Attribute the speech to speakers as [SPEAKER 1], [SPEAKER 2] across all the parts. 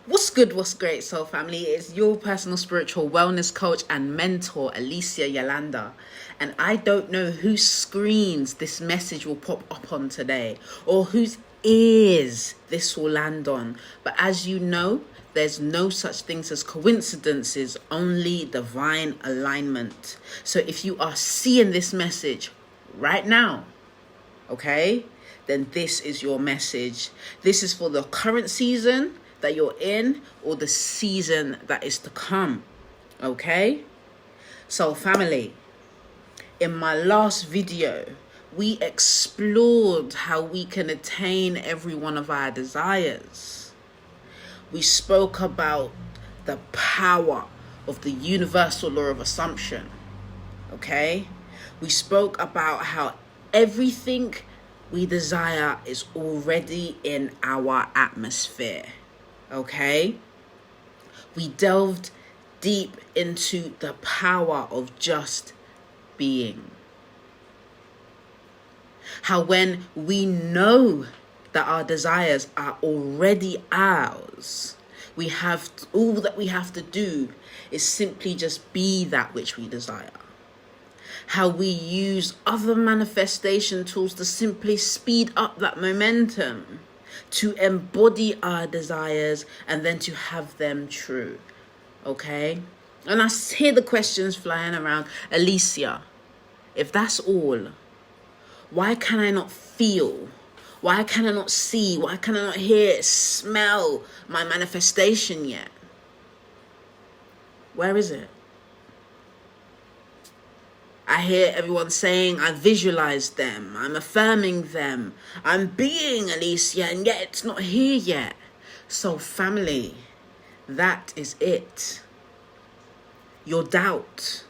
[SPEAKER 1] What's good, what's great, soul family? It's your personal spiritual wellness coach and mentor, Alicia Yolanda. And I don't know whose screens this message will pop up on today or whose ears this will land on. But as you know, there's no such things as coincidences, only divine alignment. So if you are seeing this message right now, okay, then this is your message. This is for the current season that you're in or the season that is to come. Okay? So family, in my last video, we explored how we can attain every one of our desires. We spoke about the power of the universal law of assumption. Okay? We spoke about how everything we desire is already in our atmosphere. Okay? We delved deep into the power of just being. How when we know that our desires are already ours, we have all that we have to do is simply just be that which we desire. How we use other manifestation tools to simply speed up that momentum, to embody our desires and then to have them true. Okay? And I hear the questions flying around. Alicia, if that's all, why can I not feel? Why can I not see? Why can I not hear, smell my manifestation yet? Where is it? I hear everyone saying, I visualize them, I'm affirming them, I'm being Alicia, and yet it's not here yet. So family, that is it. Your doubt.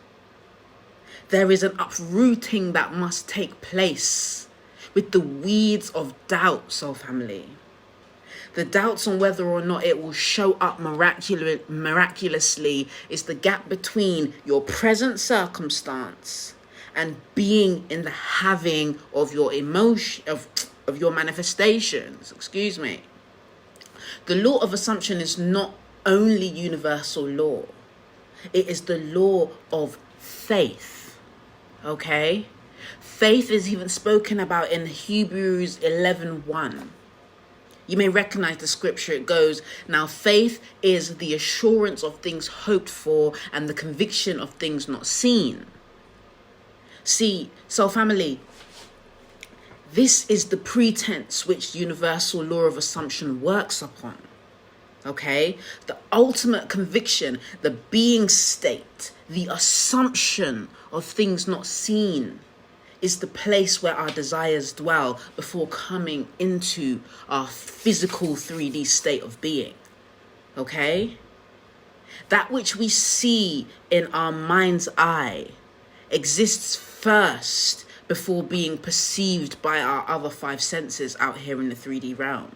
[SPEAKER 1] There is an uprooting that must take place with the weeds of doubt, so family. The doubts on whether or not it will show up miraculously is the gap between your present circumstance and being in the having of your emotion, of your manifestations. Excuse me. The law of assumption is not only universal law. It is the law of faith. Okay? Faith is even spoken about in Hebrews 11:1. You may recognize the scripture. It goes, now faith is the assurance of things hoped for and the conviction of things not seen. See, so family, this is the pretense which universal law of assumption works upon. Okay? The ultimate conviction, the being state, the assumption of things not seen is the place where our desires dwell before coming into our physical 3D state of being. Okay? That which we see in our mind's eye exists first before being perceived by our other 5 senses out here in the 3D realm.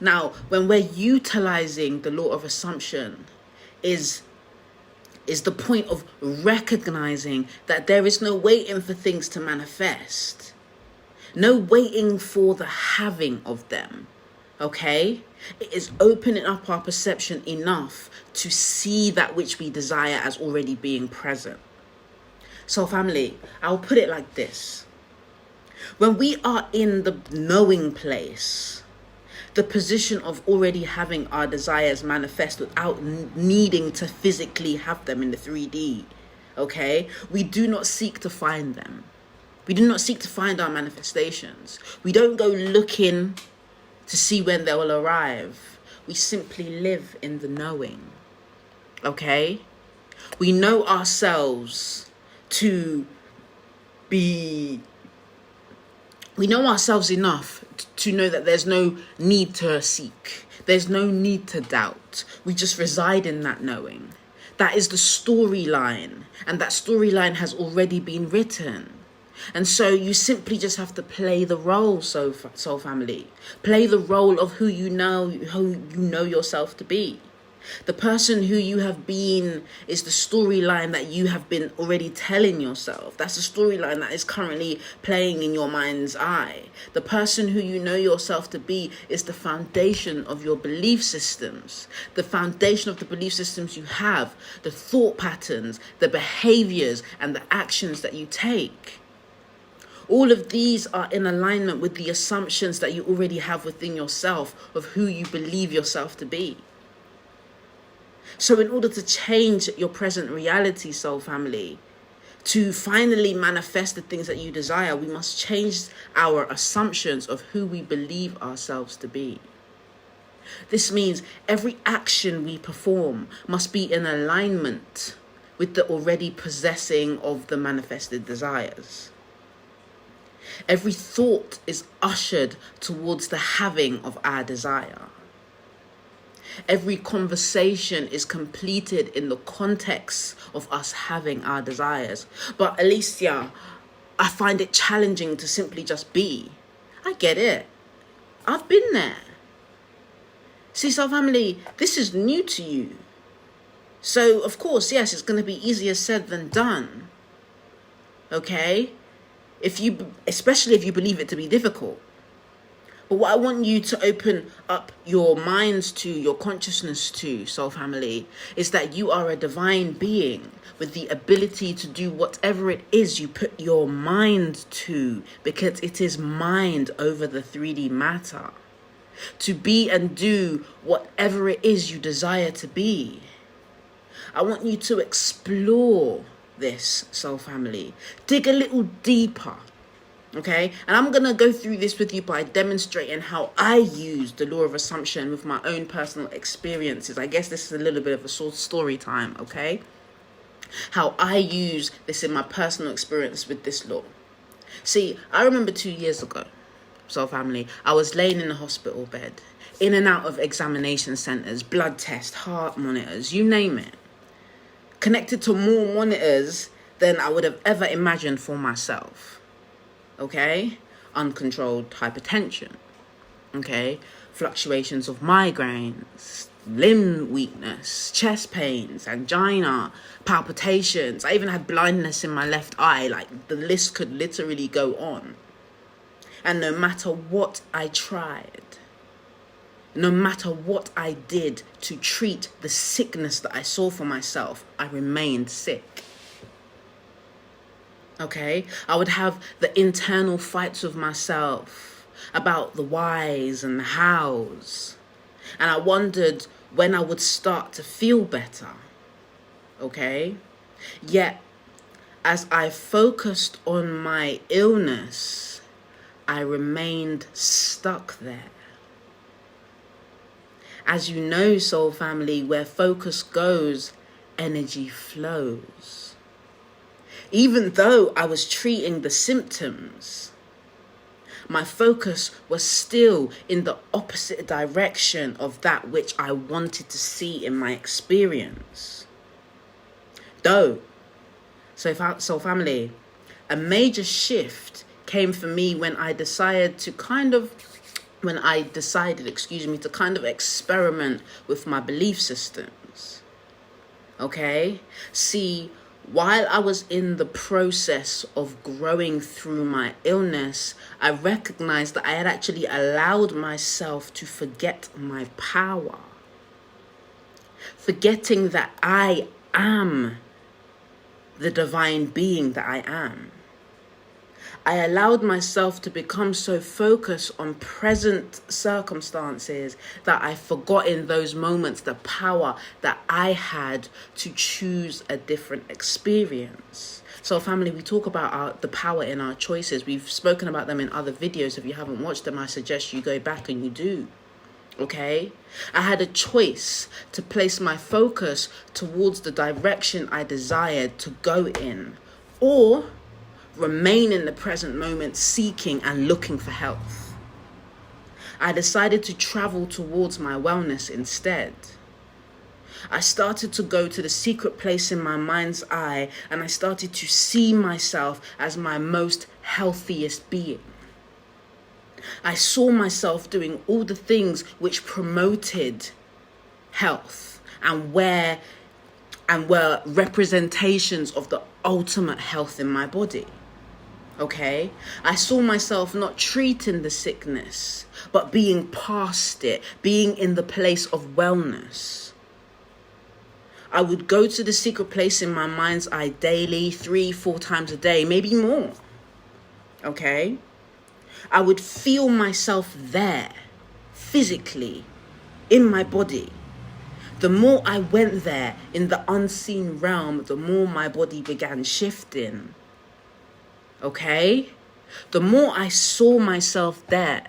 [SPEAKER 1] Now, when we're utilizing the law of assumption is the point of recognizing that there is no waiting for things to manifest. No waiting for the having of them. Okay? It is opening up our perception enough to see that which we desire as already being present. So family, I'll put it like this. When we are in the knowing place, the position of already having our desires manifest without needing to physically have them in the 3D, okay? We do not seek to find them. We do not seek to find our manifestations. We don't go looking to see when they will arrive. We simply live in the knowing, okay? We know ourselves we know ourselves enough to know that there's no need to seek. There's no need to doubt. We just reside in that knowing. That is the storyline. And that storyline has already been written. And so you simply just have to play the role, soul family. Play the role of who you know yourself to be. The person who you have been is the storyline that you have been already telling yourself. That's the storyline that is currently playing in your mind's eye. The person who you know yourself to be is the foundation of your belief systems. The foundation of the belief systems you have, the thought patterns, the behaviors, and the actions that you take. All of these are in alignment with the assumptions that you already have within yourself of who you believe yourself to be. So in order to change your present reality, soul family, to finally manifest the things that you desire, we must change our assumptions of who we believe ourselves to be. This means every action we perform must be in alignment with the already possessing of the manifested desires. Every thought is ushered towards the having of our desire. Every conversation is completed in the context of us having our desires. But Alicia, I find it challenging to simply just be. I get it. I've been there. See, soul family, this is new to you. So, of course, yes, it's going to be easier said than done. Okay? Especially if you believe it to be difficult. But what I want you to open up your minds to, your consciousness to, soul family, is that you are a divine being with the ability to do whatever it is you put your mind to, because it is mind over the 3D matter. To be and do whatever it is you desire to be. I want you to explore this, soul family. Dig a little deeper. Okay, and I'm going to go through this with you by demonstrating how I use the law of assumption with my own personal experiences. I guess this is a little bit of a story time, okay? How I use this in my personal experience with this law. See, I remember 2 years ago, soul family, I was laying in a hospital bed, in and out of examination centres, blood tests, heart monitors, you name it. Connected to more monitors than I would have ever imagined for myself. Okay, uncontrolled hypertension, okay, fluctuations of migraines, limb weakness, chest pains, angina, palpitations. I even had blindness in my left eye. Like, the list could literally go on. And no matter what I tried, no matter what I did to treat the sickness that I saw for myself, I remained sick. Okay, I would have the internal fights with myself about the whys and the hows. And I wondered when I would start to feel better. Okay, yet as I focused on my illness, I remained stuck there. As you know, soul family, where focus goes, energy flows. Even though I was treating the symptoms, my focus was still in the opposite direction of that which I wanted to see in my experience. Though, soul family, a major shift came for me when I decided to kind of experiment with my belief systems. Okay? See, while I was in the process of growing through my illness, I recognized that I had actually allowed myself to forget my power. Forgetting that I am the divine being that I am. I allowed myself to become so focused on present circumstances that I forgot in those moments the power that I had to choose a different experience. So family, we talk about the power in our choices. We've spoken about them in other videos. If you haven't watched them, I suggest you go back and you do. Okay? I had a choice to place my focus towards the direction I desired to go in, or remain in the present moment seeking and looking for health. I decided to travel towards my wellness instead. I started to go to the secret place in my mind's eye, and I started to see myself as my most healthiest being. I saw myself doing all the things which promoted health and were representations of the ultimate health in my body. Okay, I saw myself not treating the sickness, but being past it, being in the place of wellness. I would go to the secret place in my mind's eye daily, 3-4 times a day, maybe more. Okay, I would feel myself there, physically, in my body. The more I went there in the unseen realm, the more my body began shifting. Okay? The more I saw myself there,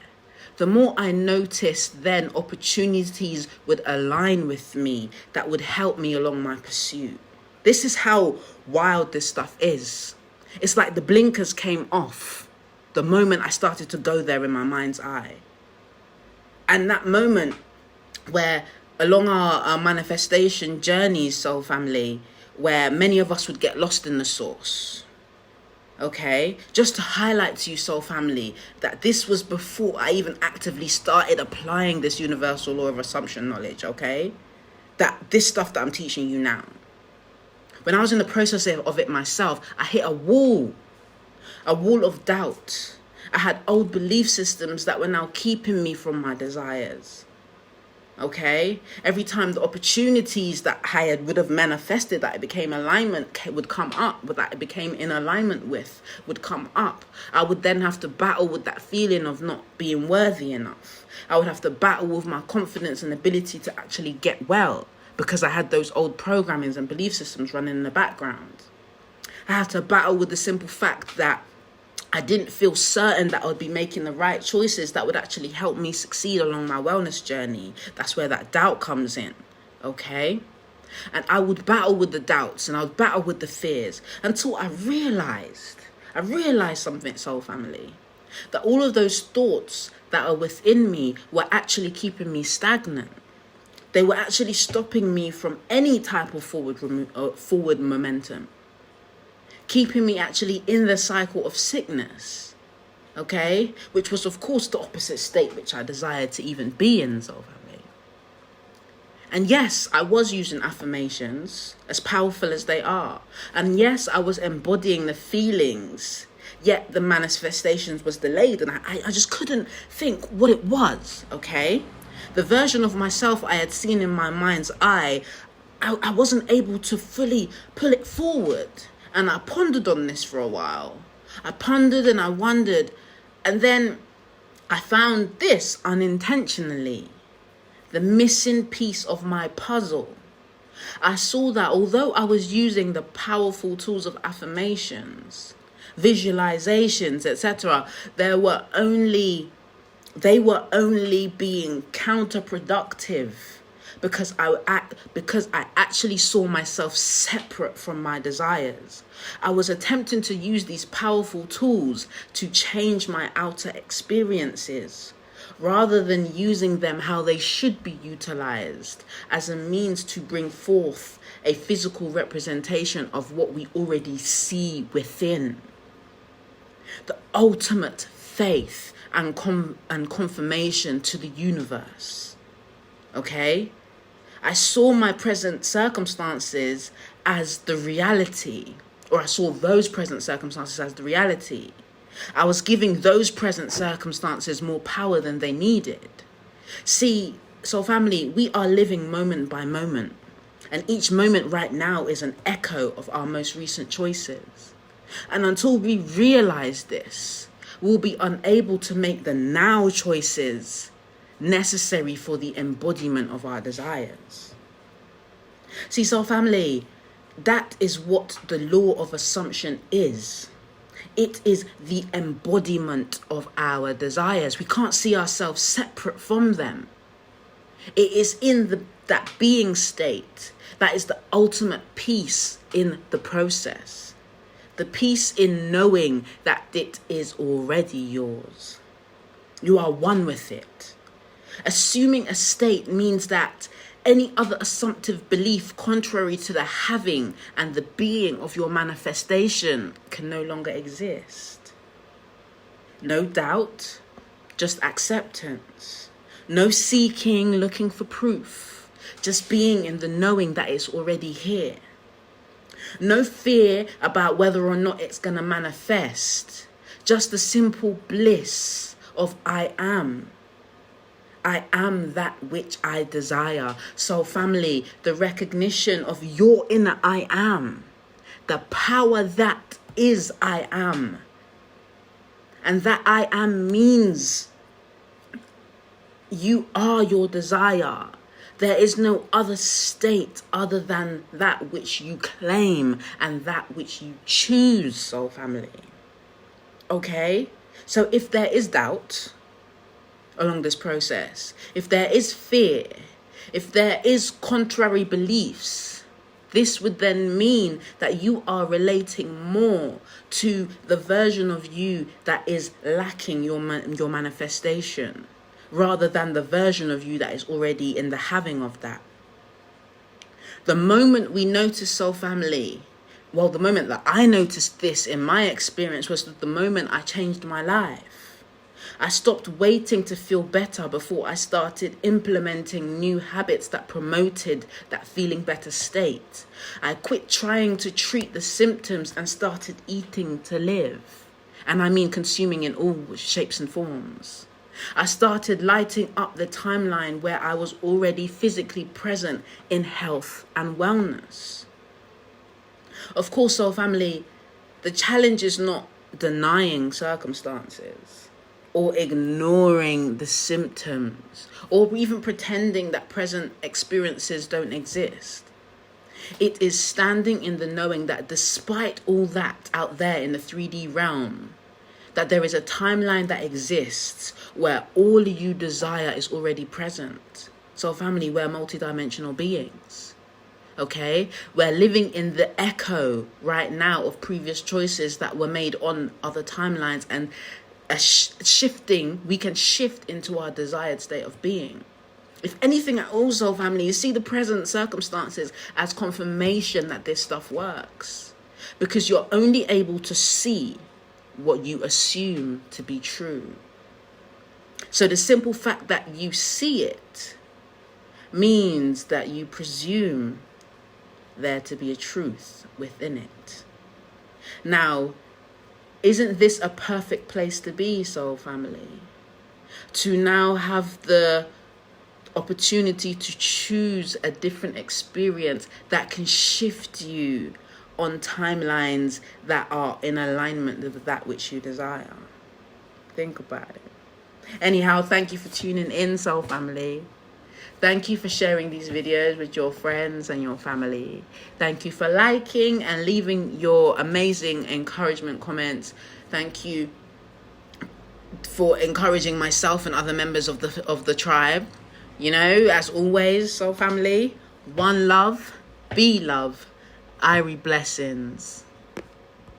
[SPEAKER 1] the more I noticed then opportunities would align with me that would help me along my pursuit. This is how wild this stuff is. It's like the blinkers came off the moment I started to go there in my mind's eye. And that moment where along our manifestation journeys, soul family, where many of us would get lost in the source. Okay, just to highlight to you, soul family, that this was before I even actively started applying this universal law of assumption knowledge, okay? That this stuff that I'm teaching you now. When I was in the process of it myself, I hit a wall of doubt. I had old belief systems that were now keeping me from my desires. Okay, every time the opportunities that I would have manifested that it became alignment would come up, but that it became in alignment with would come up, I would then have to battle with that feeling of not being worthy enough. I would have to battle with my confidence and ability to actually get well because I had those old programmings and belief systems running in the background. I had to battle with the simple fact that I didn't feel certain that I would be making the right choices that would actually help me succeed along my wellness journey. That's where that doubt comes in, okay? And I would battle with the doubts and I would battle with the fears until I realized something, soul family, that all of those thoughts that are within me were actually keeping me stagnant. They were actually stopping me from any type of forward momentum. Keeping me actually in the cycle of sickness, okay? Which was, of course, the opposite state which I desired to even be in, soul family. And yes, I was using affirmations, as powerful as they are. And yes, I was embodying the feelings, yet the manifestations was delayed. And I just couldn't think what it was, okay? The version of myself I had seen in my mind's eye, I wasn't able to fully pull it forward. And I pondered on this for a while. I pondered and I wondered. And then I found this unintentionally. The missing piece of my puzzle. I saw that although I was using the powerful tools of affirmations, visualizations, etc., they were only being counterproductive. Because I actually saw myself separate from my desires. I was attempting to use these powerful tools to change my outer experiences, rather than using them how they should be utilized as a means to bring forth a physical representation of what we already see within. The ultimate faith and confirmation to the universe. Okay? I saw my present circumstances as the reality, or I saw those present circumstances as the reality. I was giving those present circumstances more power than they needed. See, soul family, we are living moment by moment, and each moment right now is an echo of our most recent choices. And until we realize this, we'll be unable to make the now choices necessary for the embodiment of our desires. See, soul family, that is what the law of assumption is. It is the embodiment of our desires. We can't see ourselves separate from them. It is in that being state that is the ultimate peace in the process. The peace in knowing that it is already yours. You are one with it. Assuming a state means that any other assumptive belief contrary to the having and the being of your manifestation can no longer exist. No doubt, just acceptance. No seeking, looking for proof. just being in the knowing that it's already here. No fear about whether or not it's going to manifest. Just the simple bliss of I am. I am that which I desire. So family, the recognition of your inner I am. The power that is I am. And that I am means you are your desire. There is no other state other than that which you claim and that which you choose, soul family. Okay? So if there is doubt along this process, if there is fear, if there is contrary beliefs, this would then mean that you are relating more to the version of you that is lacking your manifestation, rather than the version of you that is already in the having of that. The moment we notice, soul family, well, the moment that I noticed this in my experience was the moment I changed my life. I stopped waiting to feel better before I started implementing new habits that promoted that feeling better state. I quit trying to treat the symptoms and started eating to live. And I mean consuming in all shapes and forms. I started lighting up the timeline where I was already physically present in health and wellness. Of course, soul family, the challenge is not denying circumstances or ignoring the symptoms or even pretending that present experiences don't exist. It is standing in the knowing that despite all that out there in the 3D realm, that there is a timeline that exists where all you desire is already present. So family, we're multidimensional beings. Okay? We're living in the echo right now of previous choices that were made on other timelines, and we can shift into our desired state of being. If anything at all, soul family, you see the present circumstances as confirmation that this stuff works. Because you're only able to see what you assume to be true. So the simple fact that you see it means that you presume there to be a truth within it. Now, isn't this a perfect place to be, soul family? To now have the opportunity to choose a different experience that can shift you on timelines that are in alignment with that which you desire. Think about it. Anyhow, thank you for tuning in, soul family. Thank you for sharing these videos with your friends and your family. Thank you for liking and leaving your amazing encouragement comments. Thank you for encouraging myself and other members of the tribe. You know, as always, soul family, one love, be love. Irie blessings.